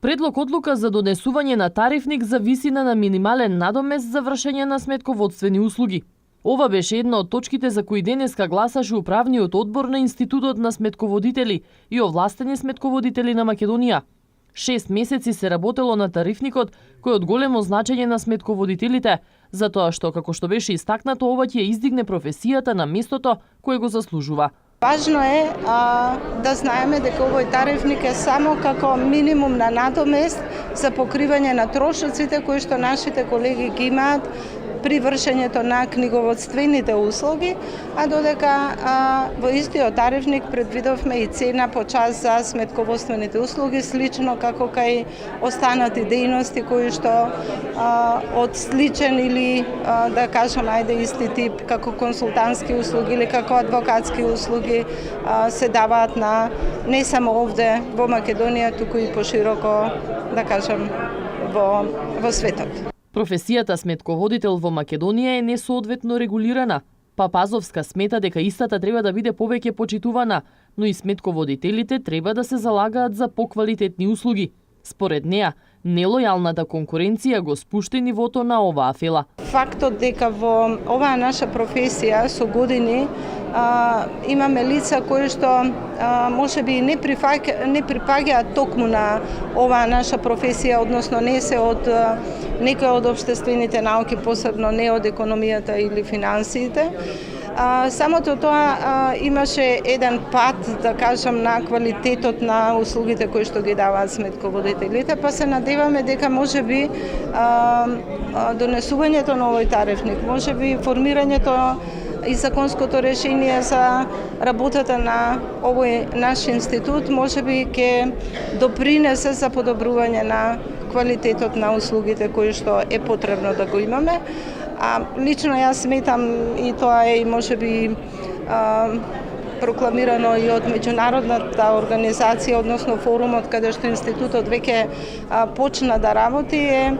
Предлог одлука за донесување на тарифник за висина на минимален надомест за вршење на сметководствени услуги. Ова беше една од точките за кои денеска гласаше управниот одбор на Институтот на сметководители и овластени сметководители на Македонија. 6 месеци се работело на тарифникот, кој од големо значење на сметководителите, затоа што, како што беше истакнато, ова ќе издигне професијата на местото кое го заслужува. Важно е да знаеме дека овој тарифник е само како минимум на надомест за покривање на трошоците кои што нашите колеги ги имаат при вршењето на книговодствените услуги, а додека во истиот тарифник предвидовме и цена по час за сметководствените услуги, слично како кај останати дејности кои што од сличен или да кажам ајде исти тип како консултантски услуги или како адвокатски услуги се даваат на не само овде во Македонија, туку и пошироко, да кажам, во светот. Професијата сметководител во Македонија е несоодветно регулирана. Папазовска смета дека истата треба да биде повеќе почитувана, но и сметководителите треба да се залагаат за поквалитетни услуги. Според неа, нелојалната конкуренција го спушти нивото на оваа фела. Фактот дека во оваа наша професија со години имаме лица кои што можеби не припаѓаат токму на оваа наша професија, односно не се од некој од општествените науки, посебно не од економијата или финансиите. Самото тоа имаше еден пат, да кажам, на квалитетот на услугите кои што ги даваат сметководителите, па се надеваме дека можеби донесувањето на овој тарифник, можеби формирањето и законското решение за работата на овој наш институт можеби ќе допринесе за подобрување на квалитетот на услугите кои што е потребно да го имаме. Лично јас сметам, и тоа е можеби прокламирано и од меѓународната организација, односно форумот каде што институтот веќе почна да работи, е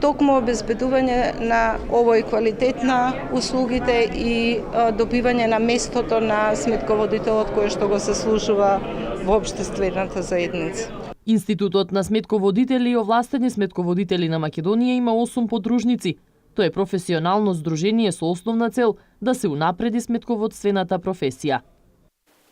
токму обезбедување на овој квалитет на услугите и добивање на местото на сметководителот кој што го заслужува во општествената заедница. Институтот на сметководители и овластени сметководители на Македонија има 8 подружници. Тоа е професионално здружение со основна цел да се унапреди сметководствената професија.